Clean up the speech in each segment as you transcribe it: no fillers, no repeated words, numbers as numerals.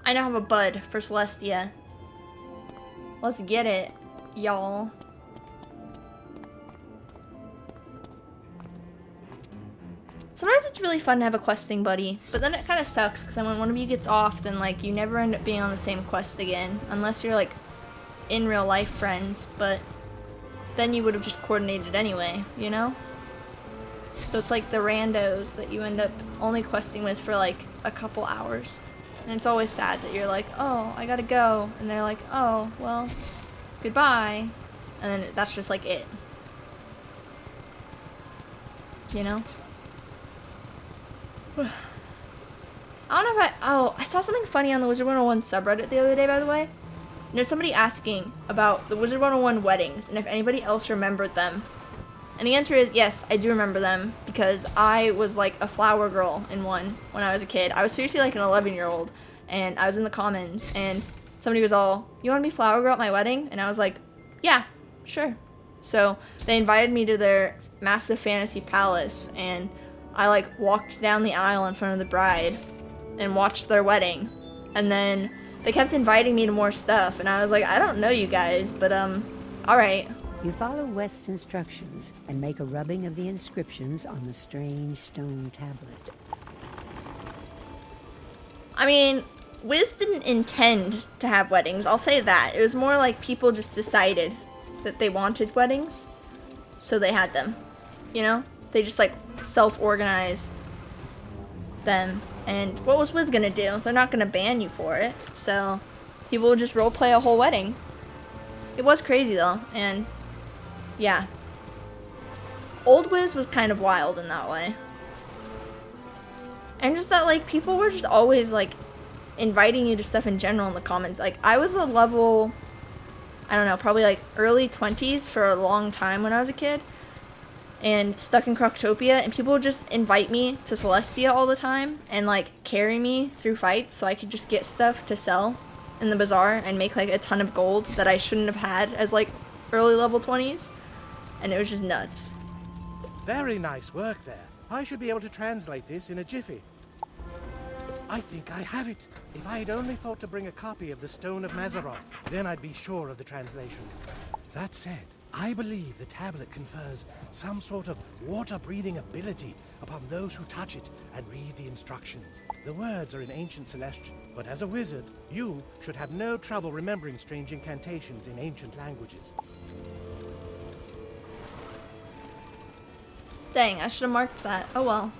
I now have a bud for Celestia. Let's get it, y'all. Sometimes it's really fun to have a questing buddy, but then it kind of sucks because then when one of you gets off, then like you never end up being on the same quest again, unless you're like in real life friends, but then you would have just coordinated anyway, you know? So it's like the randos that you end up only questing with for like a couple hours. And it's always sad that you're like, oh, I gotta go. And they're like, oh, well, goodbye. And then that's just like it. You know? I don't know if I saw something funny on the Wizard101 subreddit the other day, by the way. And there's somebody asking about the Wizard101 weddings and if anybody else remembered them. And the answer is yes, I do remember them because I was like a flower girl in one when I was a kid. I was seriously like an 11-year-old and I was in the commons and somebody was all, you want to be flower girl at my wedding? And I was like, yeah, sure. So they invited me to their massive fantasy palace and I like walked down the aisle in front of the bride and watched their wedding. And then they kept inviting me to more stuff and I was like, I don't know you guys, but alright. You follow West's instructions and make a rubbing of the inscriptions on the strange stone tablet. I mean, Wiz didn't intend to have weddings, I'll say that. It was more like people just decided that they wanted weddings, so they had them. You know? They just like self-organized them. And what was Wiz gonna do? They're not gonna ban you for it, so people would just roleplay a whole wedding. It was crazy though, and yeah. Old Wiz was kind of wild in that way. And just that, like, people were just always, like, inviting you to stuff in general in the comments. Like, I was a level, I don't know, probably, like, early 20s for a long time when I was a kid. And stuck in Croctopia, and people would just invite me to Celestia all the time and, like, carry me through fights so I could just get stuff to sell in the bazaar and make, like, a ton of gold that I shouldn't have had as, like, early level 20s. And it was just nuts. Very nice work there. I should be able to translate this in a jiffy. I think I have it. If I had only thought to bring a copy of the Stone of Mazaroth, then I'd be sure of the translation. That said, I believe the tablet confers some sort of water-breathing ability upon those who touch it and read the instructions. The words are in ancient Celestian, but as a wizard, you should have no trouble remembering strange incantations in ancient languages. Dang, I should have marked that. Oh well.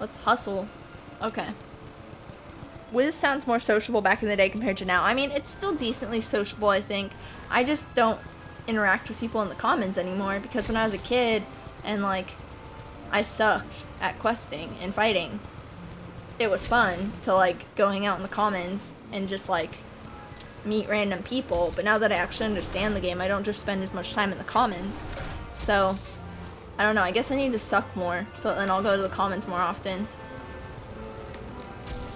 Let's hustle. Okay. Wiz sounds more sociable back in the day compared to now. I mean, it's still decently sociable, I think. I just don't interact with people in the commons anymore because when I was a kid and, like, I sucked at questing and fighting, it was fun to, like, go hang out in the commons and just, like, meet random people. But now that I actually understand the game, I don't just spend as much time in the commons. So I don't know, I guess I need to suck more, so then I'll go to the commons more often.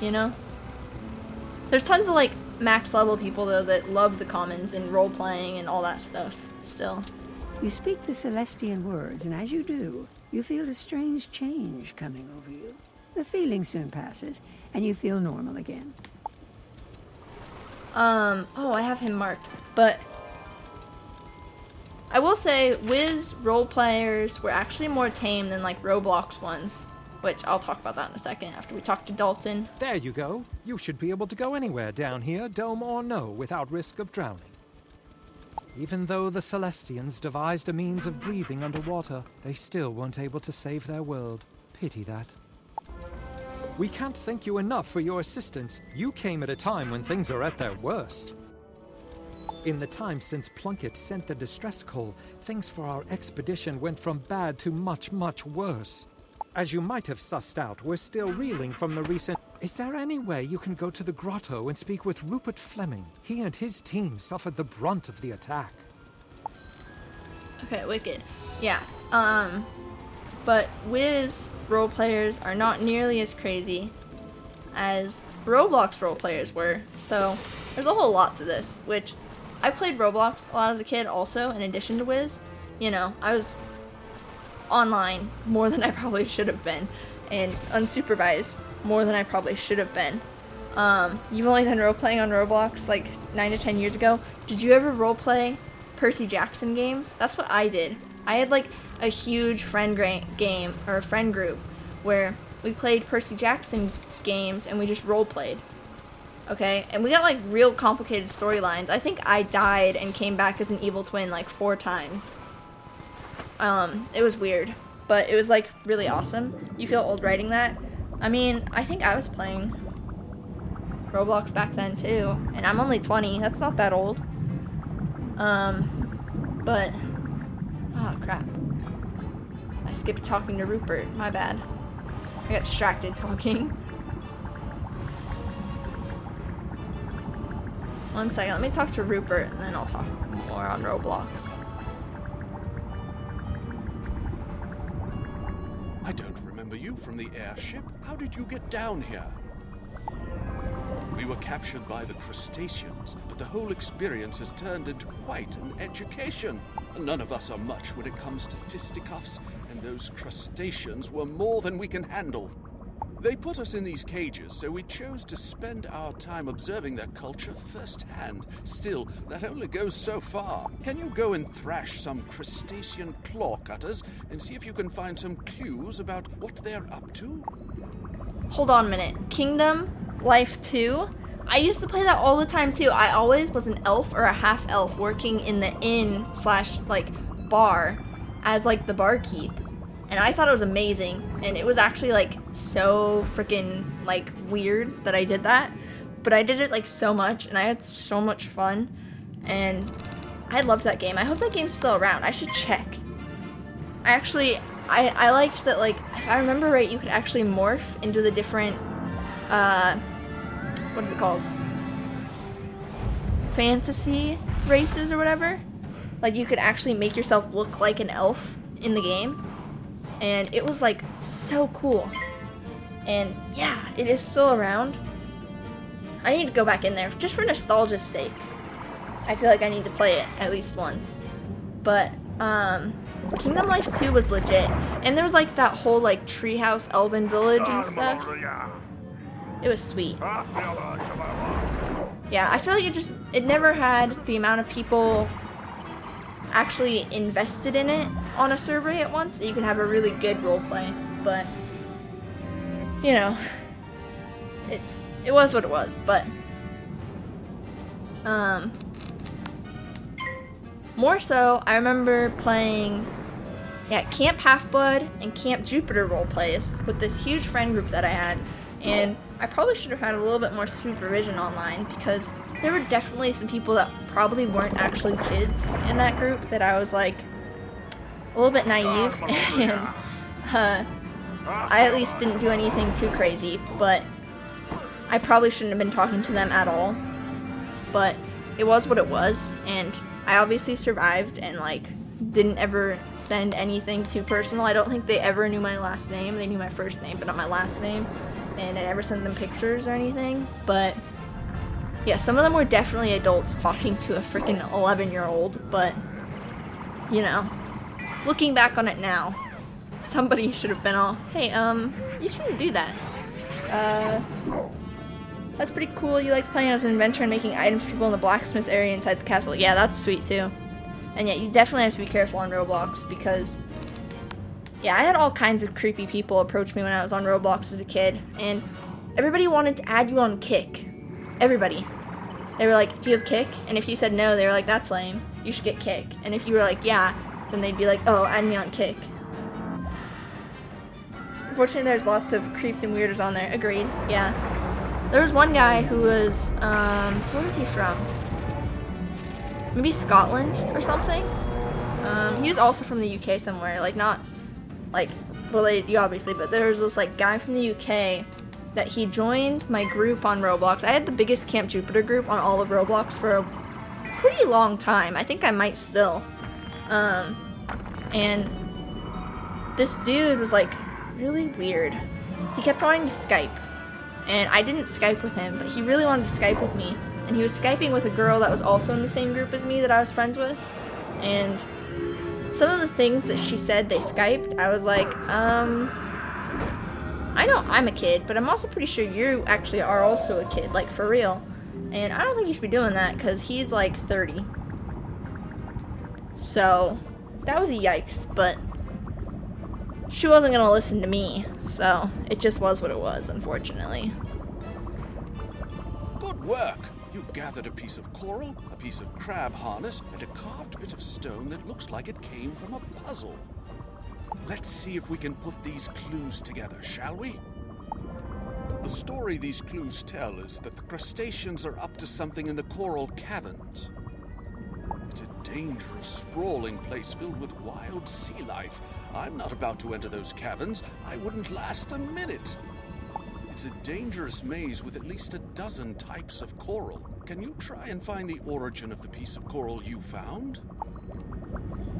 You know? There's tons of, like, max level people, though, that love the commons and role-playing and all that stuff, still. You speak the Celestian words, and as you do, you feel a strange change coming over you. The feeling soon passes, and you feel normal again. Oh, I have him marked, but I will say, Wiz role players were actually more tame than, like, Roblox ones, which I'll talk about that in a second after we talk to Dalton. There you go. You should be able to go anywhere down here, dome or no, without risk of drowning. Even though the Celestians devised a means of breathing underwater, they still weren't able to save their world. Pity that. We can't thank you enough for your assistance. You came at a time when things are at their worst. In the time since Plunkett sent the distress call, things for our expedition went from bad to much, much worse. As you might have sussed out, we're still reeling from the recent... Is there any way you can go to the grotto and speak with Rupert Fleming? He and his team suffered the brunt of the attack. Okay, wicked. Yeah, but Wiz role players are not nearly as crazy as Roblox role players were, so there's a whole lot to this, which I played Roblox a lot as a kid also, in addition to Wiz. You know, I was online more than I probably should have been, and unsupervised more than I probably should have been. You've only done role-playing on Roblox like 9 to 10 years ago. Did you ever role-play Percy Jackson games? That's what I did. I had like a huge friend group where we played Percy Jackson games and we just role-played. Okay, and we got like real complicated storylines. I think I died and came back as an evil twin like 4 times. It was weird, but it was like really awesome. You feel old writing that? I mean, I think I was playing Roblox back then too, and I'm only 20. That's not that old. But oh crap! I skipped talking to Rupert. My bad. I got distracted talking. One second. Let me talk to Rupert, and then I'll talk more on Roblox. I don't remember you from the airship. How did you get down here? We were captured by the crustaceans, but the whole experience has turned into quite an education. None of us are much when it comes to fisticuffs, and those crustaceans were more than we can handle. They put us in these cages, so we chose to spend our time observing their culture firsthand. Still, that only goes so far. Can you go and thrash some crustacean claw cutters and see if you can find some clues about what they're up to? Hold on a minute. Kingdom Life 2? I used to play that all the time too. I always was an elf or a half elf working in the inn / like bar as like the barkeep. And I thought it was amazing, and it was actually like so freaking like weird that I did that, but I did it like so much, and I had so much fun, and I loved that game. I hope that game's still around. I should check. I liked that, like, if I remember right, you could actually morph into the different what is it called? Fantasy races or whatever. Like, you could actually make yourself look like an elf in the game. And it was like so cool. And yeah, it is still around. I need to go back in there just for nostalgia's sake. I feel like I need to play it at least once. But Kingdom Life 2 was legit. And there was like that whole like treehouse elven village and stuff. It was sweet. Yeah, I feel like it never had the amount of people actually invested in it on a server at once that you could have a really good roleplay, but you know, it was what it was. But more so, I remember playing Camp Half-Blood and Camp Jupiter roleplays with this huge friend group that I had, and I probably should have had a little bit more supervision online, because there were definitely some people that probably weren't actually kids in that group that I was like a little bit naive, and I at least didn't do anything too crazy, but I probably shouldn't have been talking to them at all. But it was what it was, and I obviously survived and like didn't ever send anything too personal. I don't think they ever knew my last name. They knew my first name, but not my last name, and I never sent them pictures or anything. But yeah, some of them were definitely adults talking to a freaking 11-year-old, but you know, looking back on it now, somebody should have been all, hey, you shouldn't do that. That's pretty cool. You liked playing as an adventurer and making items for people in the blacksmith area inside the castle. Yeah, that's sweet too. And yeah, you definitely have to be careful on Roblox, because yeah, I had all kinds of creepy people approach me when I was on Roblox as a kid, and everybody wanted to add you on Kick. Everybody. They were like, do you have Kick? And if you said no, they were like, that's lame. You should get Kick. And if you were like, yeah, then they'd be like, oh, add me on Kick. Unfortunately, there's lots of creeps and weirders on there. Agreed. Yeah. There was one guy who was, where was he from? Maybe Scotland or something? He was also from the UK somewhere. Like, not, like, related to you, obviously, but there was this, like, guy from the UK that he joined my group on Roblox. I had the biggest Camp Jupiter group on all of Roblox for a pretty long time. I think I might still. And this dude was, like, really weird. He kept wanting to Skype, and I didn't Skype with him, but he really wanted to Skype with me, and he was Skyping with a girl that was also in the same group as me that I was friends with, and some of the things that she said they Skyped, I was like, I know I'm a kid, but I'm also pretty sure you actually are also a kid, like for real. And I don't think you should be doing that because he's like 30. So that was a yikes, but she wasn't gonna listen to me, so it just was what it was, unfortunately. Good work! You gathered a piece of coral, a piece of crab harness, and a carved bit of stone that looks like it came from a puzzle. Let's see if we can put these clues together, shall we? The story these clues tell is that the crustaceans are up to something in the coral caverns. It's a dangerous, sprawling place filled with wild sea life. I'm not about to enter those caverns. I wouldn't last a minute. It's a dangerous maze with at least a dozen types of coral. Can you try and find the origin of the piece of coral you found?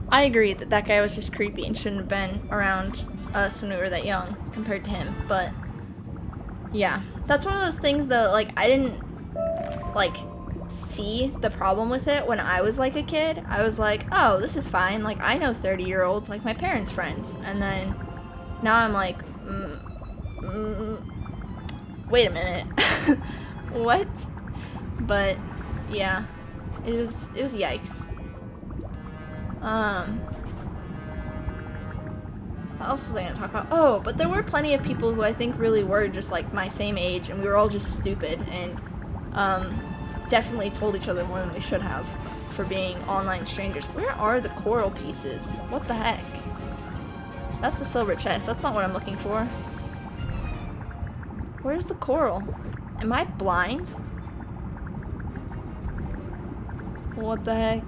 I agree that that guy was just creepy and shouldn't have been around us when we were that young compared to him, but yeah. That's one of those things that, like, I didn't, like, see the problem with it when I was, like, a kid. I was like, oh, this is fine. Like, I know 30-year-olds, like, my parents' friends. And then now I'm like, wait a minute. What? But, yeah. It was yikes. What else was I gonna talk about? Oh, but there were plenty of people who I think really were just like my same age, and we were all just stupid and definitely told each other more than we should have for being online strangers. Where are the coral pieces? What the heck? That's a silver chest. That's not what I'm looking for. Where's the coral? Am I blind? What the heck?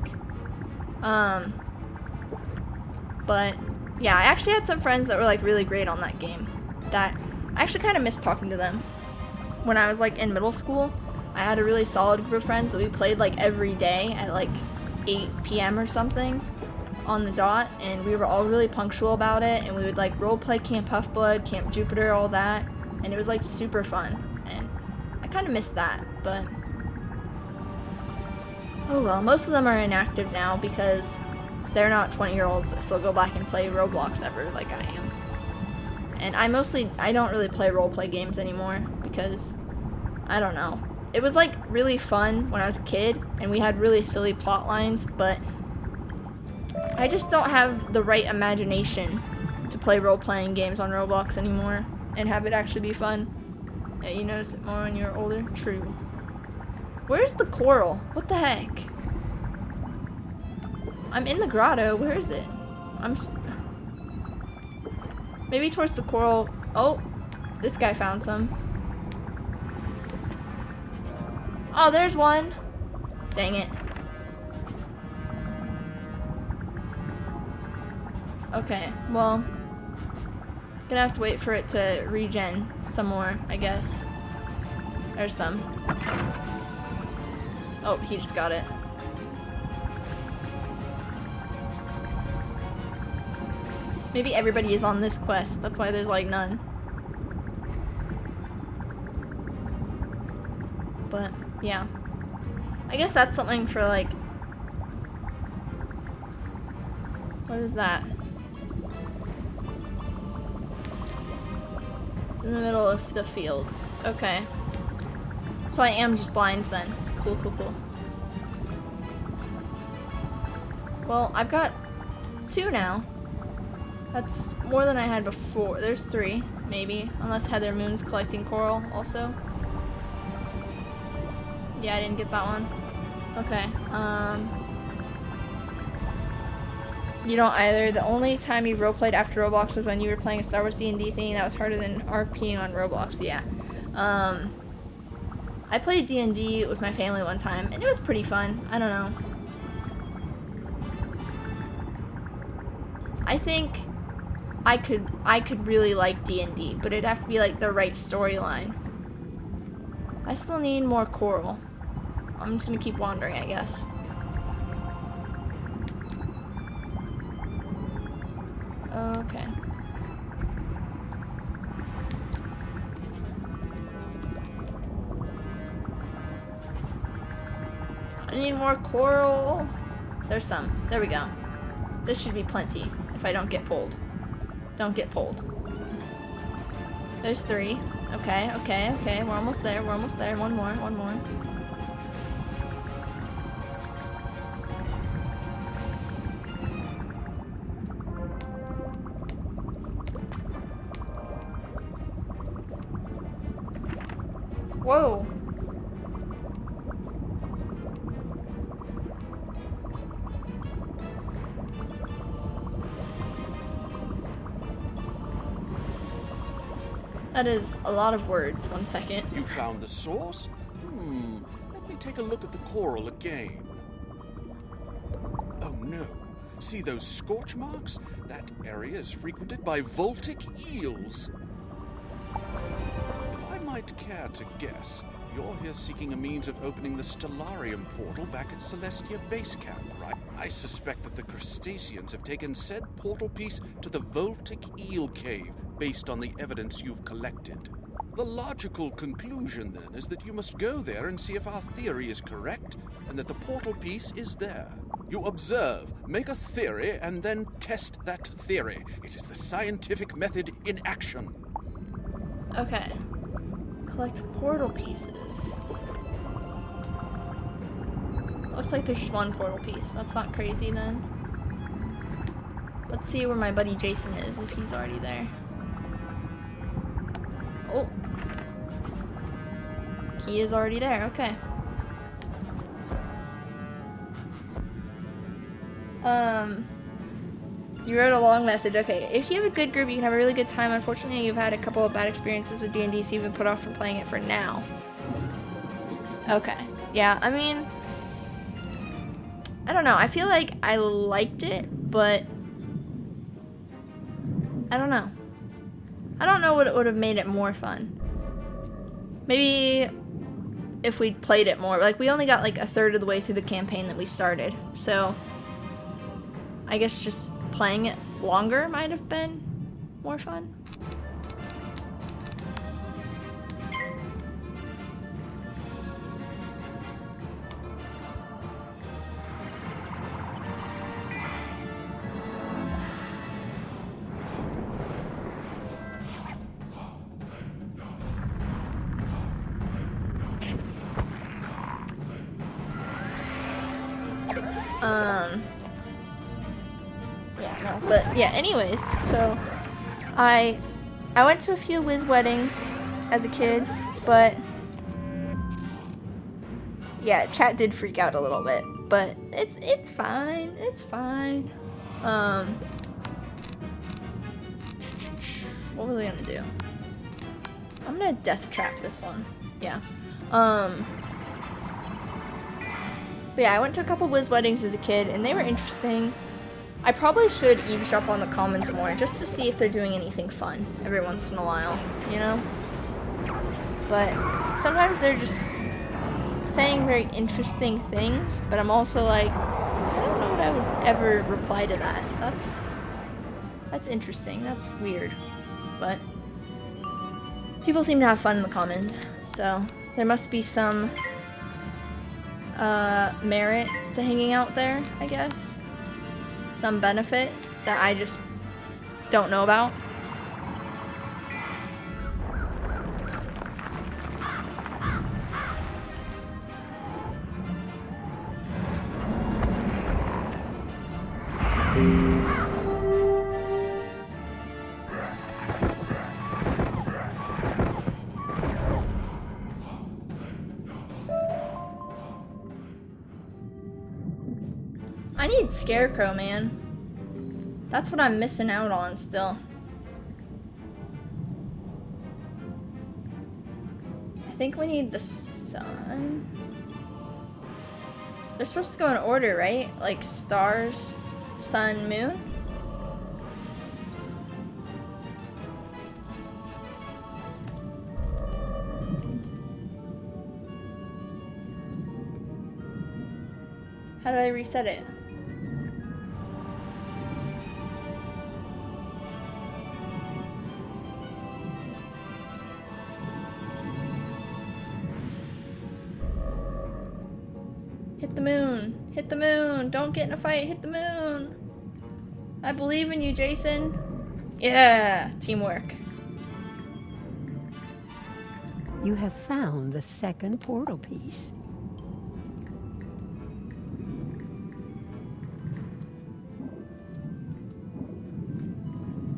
But yeah, I actually had some friends that were like really great on that game. That I actually kind of missed talking to them. When I was like in middle school, I had a really solid group of friends that we played like every day at like 8 p.m. or something on the dot, and we were all really punctual about it, and we would like roleplay Camp Half-Blood, Camp Jupiter, all that, and it was like super fun, and I kind of missed that, but oh well. Most of them are inactive now because they're not 20-year-olds that still go back and play Roblox ever like I am. And I don't really play roleplay games anymore because, I don't know. It was like really fun when I was a kid and we had really silly plot lines, but I just don't have the right imagination to play role-playing games on Roblox anymore and have it actually be fun. Yeah, you notice it more when you're older? True. Where's the coral? What the heck? I'm in the grotto. Where is it? Maybe towards the coral. Oh, this guy found some. Oh, there's one. Dang it. Okay, well, gonna have to wait for it to regen some more, I guess. There's some. Oh, he just got it. Maybe everybody is on this quest. That's why there's like none. But yeah, I guess that's something for like, what is that? It's in the middle of the fields. Okay. So I am just blind then. Cool, cool, cool. Well, I've got 2 now. That's more than I had before. There's 3, maybe. Unless Heather Moon's collecting coral also. Yeah, I didn't get that one. Okay, you don't either. The only time you roleplayed after Roblox was when you were playing a Star Wars D&D thing. That was harder than RPing on Roblox, yeah. I played D&D with my family one time, and it was pretty fun. I don't know. I think I could really like D&D, but it'd have to be like the right storyline. I still need more coral. I'm just gonna keep wandering, I guess. Okay. I need more coral. There's some. There we go. This should be plenty if I don't get pulled. Don't get pulled. There's 3. Okay, okay, okay. We're almost there. We're almost there. One more. One more. Whoa. That is a lot of words. 1 second. You found the source? Let me take a look at the coral again. Oh no. See those scorch marks? That area is frequented by voltic eels. If I might care to guess, you're here seeking a means of opening the Stellarium portal back at Celestia Base Camp, right? I suspect that the crustaceans have taken said portal piece to the Voltic Eel Cave, based on the evidence you've collected. The logical conclusion, then, is that you must go there and see if our theory is correct, and that the portal piece is there. You observe, make a theory, and then test that theory. It is the scientific method in action. Okay. Collect portal pieces. Looks like there's just 1 portal piece. That's not crazy then. Let's see where my buddy Jason is, if he's already there. Oh. He is already there, okay. You wrote a long message. Okay, if you have a good group, you can have a really good time. Unfortunately, you've had a couple of bad experiences with D&D, so you've been put off from playing it for now. Okay. Yeah, I mean, I don't know. I feel like I liked it, but I don't know. I don't know what would have made it more fun. Maybe if we'd played it more. Like, we only got like 1/3 of the way through the campaign that we started, so I guess just playing it longer might have been more fun. Yeah, no, but yeah, anyways, so I went to a few Wiz weddings as a kid, but yeah, chat did freak out a little bit, but it's fine. It's fine. What was I gonna do? I'm gonna death trap this one. Yeah. But yeah, I went to a couple Wiz weddings as a kid, and they were interesting. I probably should eavesdrop on the comments more, just to see if they're doing anything fun every once in a while, you know? But sometimes they're just saying very interesting things, but I'm also like, I don't know what I would ever reply to that. That's interesting. That's weird. But people seem to have fun in the comments, so there must be some merit to hanging out there, I guess. Some benefit that I just don't know about. I need Scarecrow, man. That's what I'm missing out on still. I think we need the sun. They're supposed to go in order, right? Like stars, sun, moon? How do I reset it? Hit the moon. Hit the moon. Don't get in a fight. Hit the moon. I believe in you, Jason. Yeah. Teamwork. You have found the second portal piece.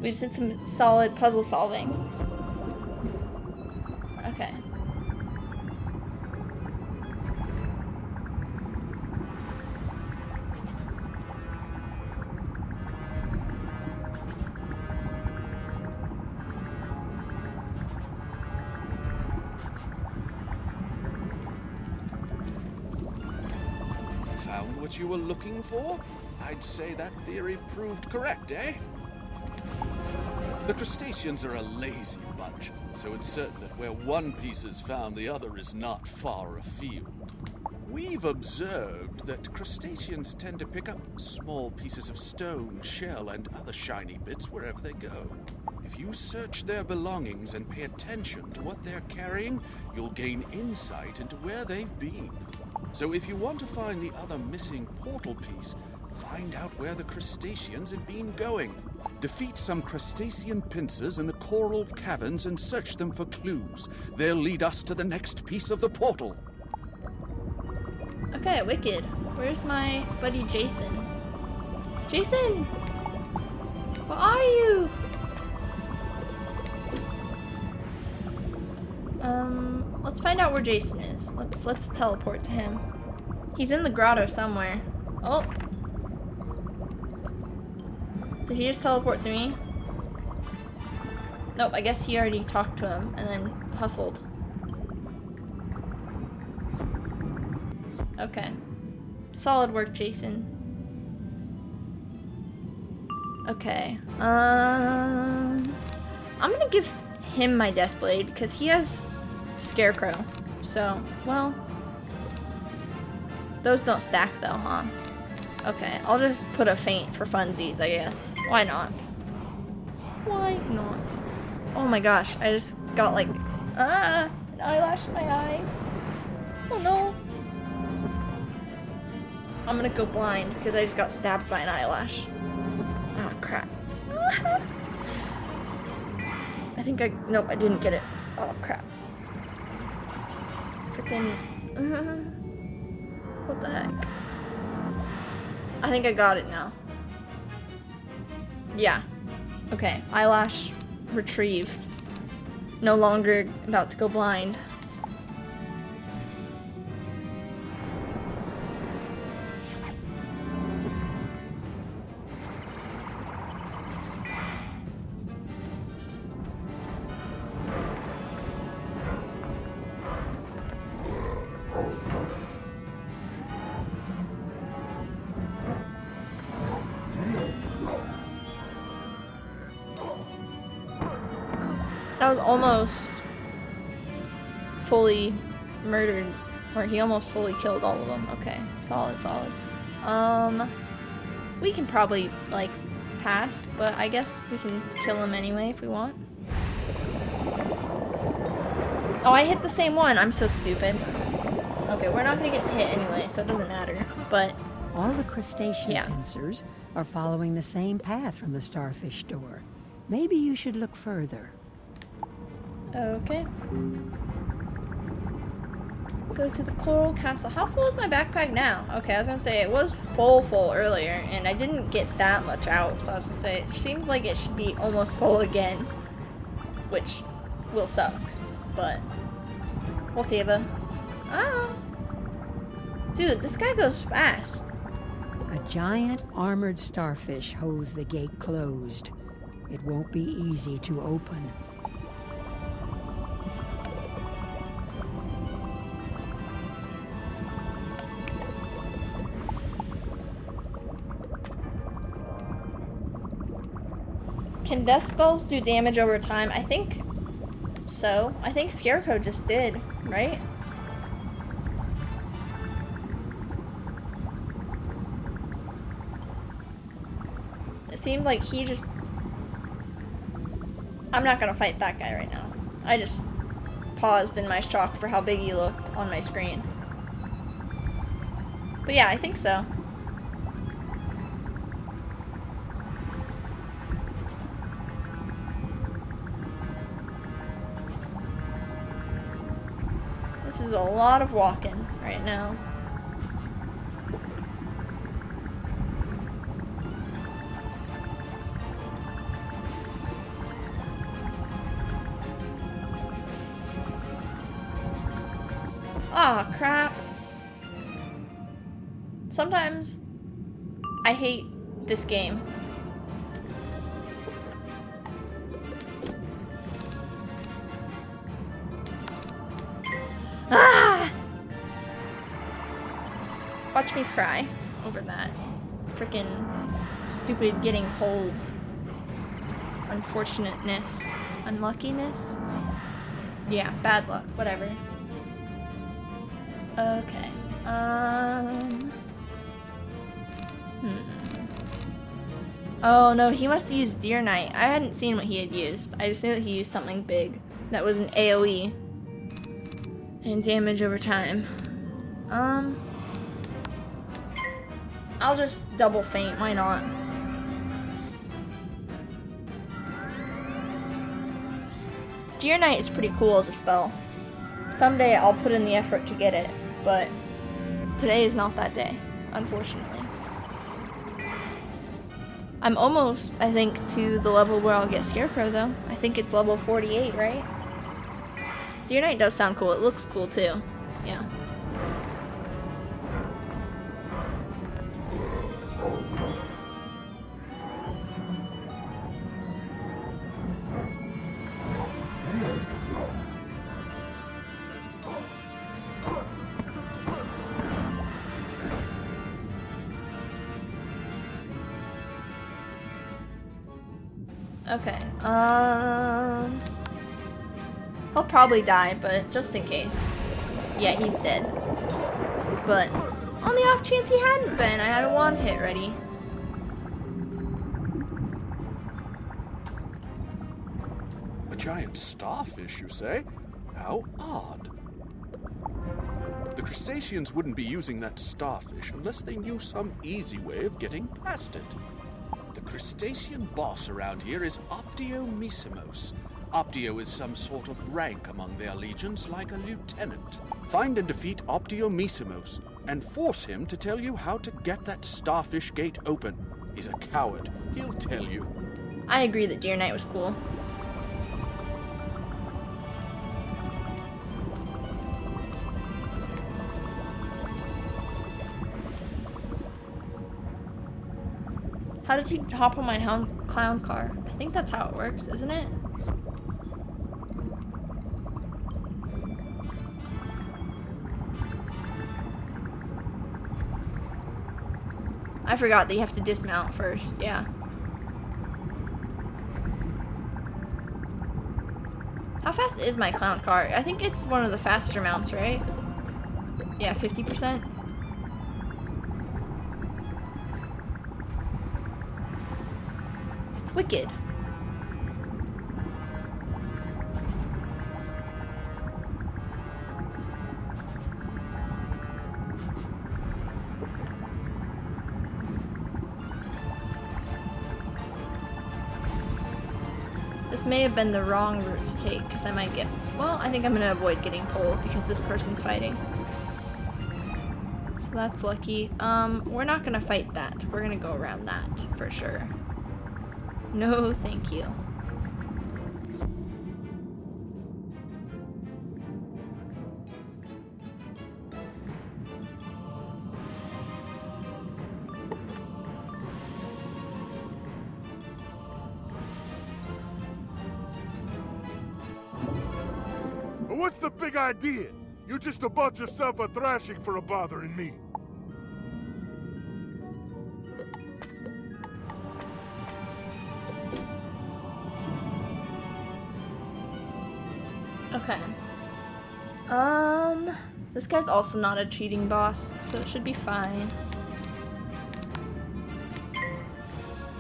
We just did some solid puzzle solving. Okay. Found what you were looking for? I'd say that theory proved correct, eh? The crustaceans are a lazy bunch, so it's certain that where one piece is found, the other is not far afield. We've observed that crustaceans tend to pick up small pieces of stone, shell, and other shiny bits wherever they go. If you search their belongings and pay attention to what they're carrying, you'll gain insight into where they've been. So if you want to find the other missing portal piece, find out where the crustaceans have been going. Defeat some crustacean pincers in the coral caverns and search them for clues. They'll lead us to the next piece of the portal. Okay, wicked. Where's my buddy Jason? Jason! Where are you? Let's find out where Jason is. Let's teleport to him. He's in the grotto somewhere. Oh. Did he just teleport to me? Nope, I guess he already talked to him and then hustled. Okay. Solid work, Jason. Okay. I'm gonna give him my Death Blade because he has Scarecrow. So, well. Those don't stack though, huh? Okay, I'll just put a feint for funsies, I guess. Why not? Why not? Oh my gosh, I just got like, an eyelash in my eye. Oh no. I'm gonna go blind because I just got stabbed by an eyelash. Oh crap. Nope, I didn't get it. Oh crap. Freaking, what the heck? I think I got it now. Yeah. Okay, eyelash retrieved. No longer about to go blind. That was almost fully murdered, or he almost fully killed all of them. Okay, solid, solid. We can probably, like, pass, but I guess we can kill him anyway if we want. Oh, I hit the same one. I'm so stupid. Okay, we're not gonna get to hit anyway, so it doesn't matter, but... All the crustacean pincers are following the same path from the starfish door. Maybe you should look further. Okay. Go to the coral castle. How full is my backpack now? Okay, I was gonna say it was full earlier, and I didn't get that much out, so I was gonna say it seems like it should be almost full again, which will suck, but whatever. Ah, dude, this guy goes fast. A giant armored starfish holds the gate closed. It won't be easy to open. Can death spells do damage over time? I think so. I think Scarecrow just did, right? It seemed like he just... I'm not gonna fight that guy right now. I just paused in my shock for how big he looked on my screen. But yeah, I think so. This is a lot of walking right now. Aw, crap. Sometimes I hate this game. Ah! Watch me cry over that. Frickin' stupid getting pulled. Unfortunateness. Unluckiness? Yeah, bad luck. Whatever. Okay. Oh no, he must have used Deer Knight. I hadn't seen what he had used. I just knew that he used something big. That was an AoE. And damage over time. I'll just double faint, why not? Deer Knight is pretty cool as a spell. Someday I'll put in the effort to get it, but today is not that day, unfortunately. I'm almost, I think, to the level where I'll get Scarecrow though. I think it's level 48, right? Deer Knight does sound cool. It looks cool too. Yeah. Okay, he'll probably die, but just in case. Yeah, he's dead. But on the off chance he hadn't been, I had a wand hit ready. A giant starfish, you say? How odd. The crustaceans wouldn't be using that starfish unless they knew some easy way of getting past it. The crustacean boss around here is Optio. Optio is some sort of rank among their legions, like a lieutenant. Find and defeat Optio, and force him to tell you how to get that starfish gate open. He's a coward. He'll tell you. I agree that Deer Knight was cool. How does he hop on my clown car? I think that's how it works, isn't it? I forgot that you have to dismount first, yeah. How fast is my clown car? I think it's one of the faster mounts, right? Yeah, 50%. Wicked. This may have been the wrong route to take, because I might get... Well, I think I'm going to avoid getting pulled, because this person's fighting. So that's lucky. We're not going to fight that. We're going to go around that, for sure. No, thank you. What's the big idea? You just about yourself a thrashing for bothering me. Okay. This guy's also not a cheating boss, so it should be fine.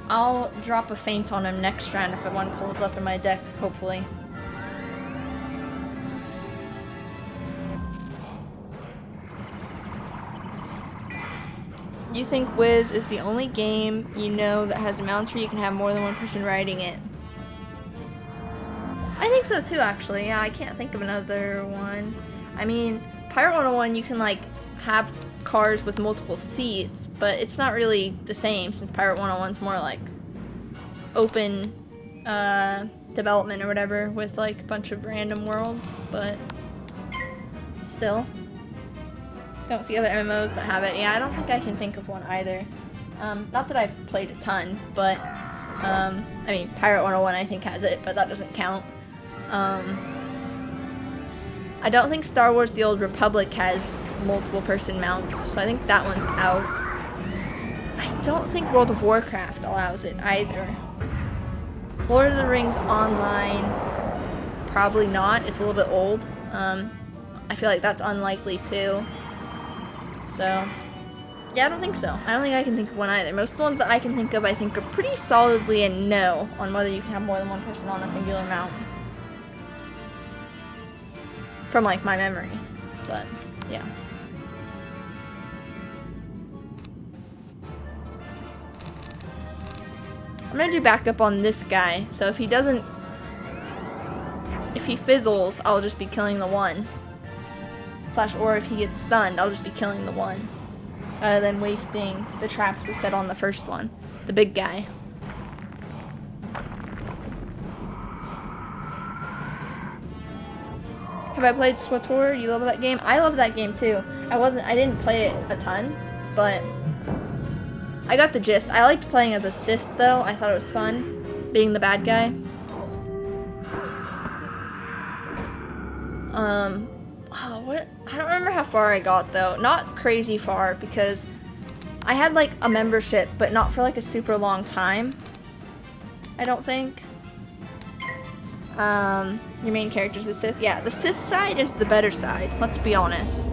I'll drop a feint on him next round if one pulls up in my deck, hopefully. You think Wiz is the only game you know that has mounts where you can have more than one person riding it? I think so too, actually. Yeah, I can't think of another one. I mean, Pirate 101, you can like have cars with multiple seats, but it's not really the same since Pirate 101's more like open development or whatever with like a bunch of random worlds, but still. Don't see other MMOs that have it. Yeah, I don't think I can think of one either. Not that I've played a ton, but I mean, Pirate 101 I think has it, but that doesn't count. I don't think Star Wars The Old Republic has multiple person mounts, so I think that one's out. I don't think World of Warcraft allows it either. Lord of the Rings Online, probably not. It's a little bit old. I feel like that's unlikely too. So, yeah, I don't think so. I don't think I can think of one either. Most of the ones that I can think of, I think are pretty solidly a no on whether you can have more than one person on a singular mount. From, like, my memory. But, yeah. I'm gonna do backup on this guy, so if he doesn't... If he fizzles, I'll just be killing the one. Or if he gets stunned, I'll just be killing the one. Rather than wasting the traps we set on the first one. The big guy. Have I played SWTOR? You love that game? I love that game too. I didn't play it a ton, but I got the gist. I liked playing as a Sith though. I thought it was fun, being the bad guy. Oh, what? I don't remember how far I got though. Not crazy far because I had like a membership, but not for like a super long time. I don't think. Your main character's a Sith? Yeah, the Sith side is the better side, let's be honest.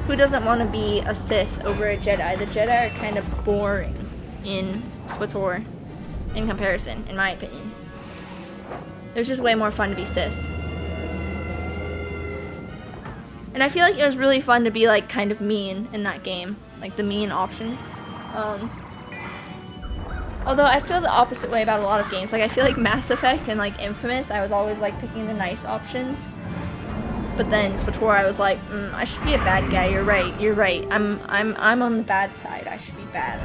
Who doesn't want to be a Sith over a Jedi? The Jedi are kind of boring in SWTOR in comparison, in my opinion. It was just way more fun to be Sith. And I feel like it was really fun to be like kind of mean in that game. Like the mean options. Although I feel the opposite way about a lot of games. Like I feel like Mass Effect and like Infamous, I was always like picking the nice options. But then SWTOR, I was like, I should be a bad guy. You're right. You're right. I'm on the bad side. I should be bad.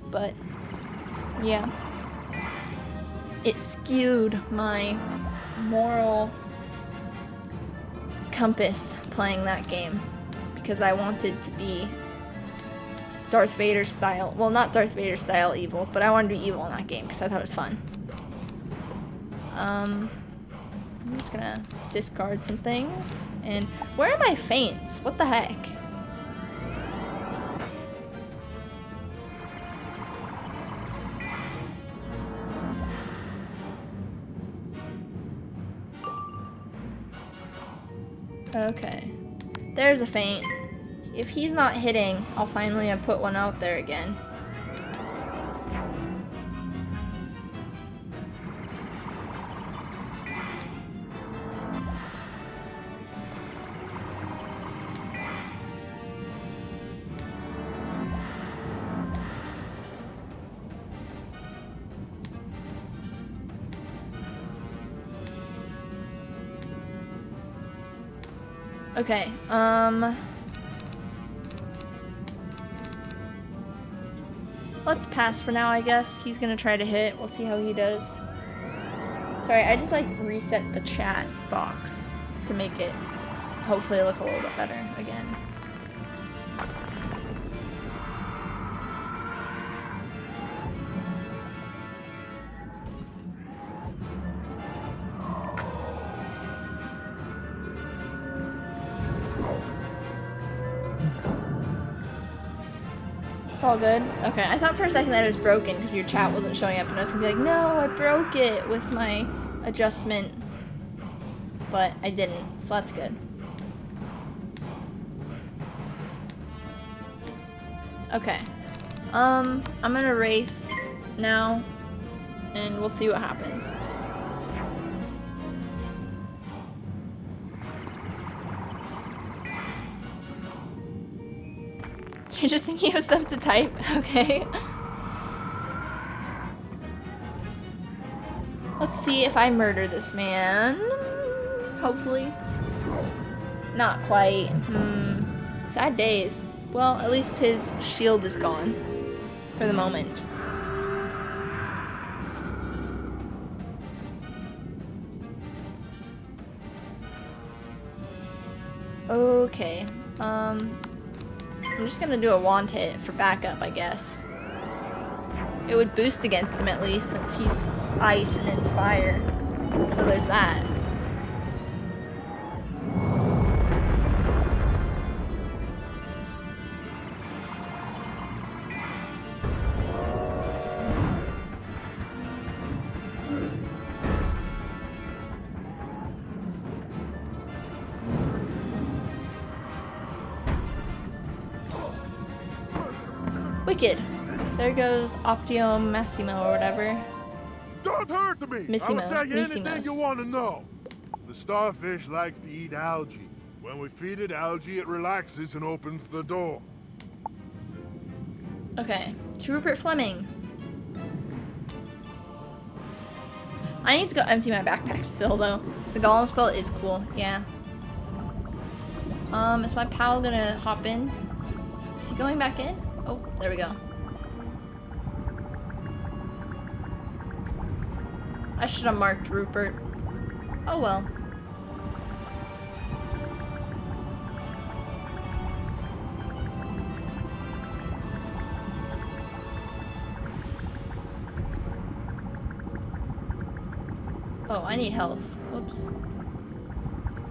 But yeah, it skewed my moral compass playing that game because I wanted to be Darth Vader style. Well, not Darth Vader style evil, but I wanted to be evil in that game because I thought it was fun. I'm just gonna discard some things. And where are my feints? What the heck? Okay. There's a feint. If he's not hitting, I'll finally have put one out there again. Okay, let's pass for now, I guess. He's gonna try to hit. We'll see how he does. Sorry, I just like reset the chat box to make it hopefully look a little bit better again. It's all good. Okay, I thought for a second that it was broken because your chat wasn't showing up, and I was gonna be like, no, I broke it with my adjustment, but I didn't, so that's good. Okay, I'm gonna race now, and we'll see what happens. You're just thinking of stuff to type? Okay. Let's see if I murder this man. Hopefully. Not quite. Sad days. Well, at least his shield is gone. For the moment. Okay. I'm just gonna do a wand hit for backup, I guess. It would boost against him at least, since he's ice and it's fire. So there's that. Wicked. There goes Optio Massimo or whatever. Don't hurt me! Missimo. I will tell you anything Missimos. you want to know. The starfish likes to eat algae. When we feed it algae, it relaxes and opens the door. Okay. To Rupert Fleming. I need to go empty my backpack still, though. The golem spell is cool. Yeah. Is my pal gonna hop in? Is he going back in? Oh, there we go. I should have marked Rupert. Oh well. Oh, I need health. Oops.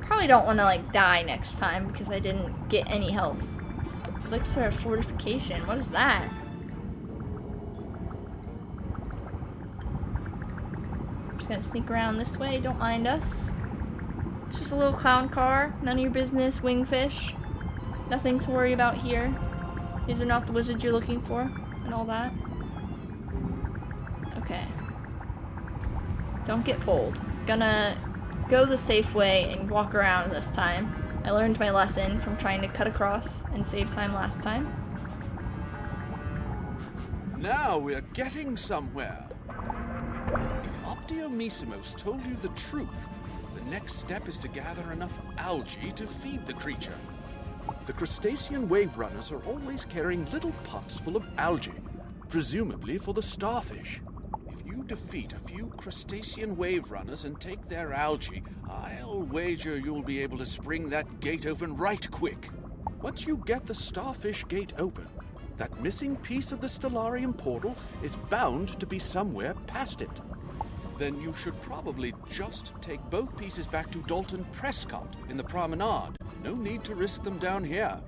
Probably don't want to like die next time because I didn't get any health. Elixir of fortification. What is that? I'm just gonna sneak around this way. Don't mind us. It's just a little clown car. None of your business, wingfish. Nothing to worry about here. These are not the wizards you're looking for, and all that. Okay. Don't get pulled. Gonna go the safe way and walk around this time. I learned my lesson from trying to cut across and save time last time. Now we're getting somewhere. If Optio Missimos told you the truth, the next step is to gather enough algae to feed the creature. The crustacean wave runners are always carrying little pots full of algae, presumably for the starfish. If you defeat a few crustacean wave runners and take their algae, I'll wager you'll be able to spring that gate open right quick. Once you get the starfish gate open, that missing piece of the Stellarium portal is bound to be somewhere past it. Then you should probably just take both pieces back to Dalton Prescott in the promenade. No need to risk them down here.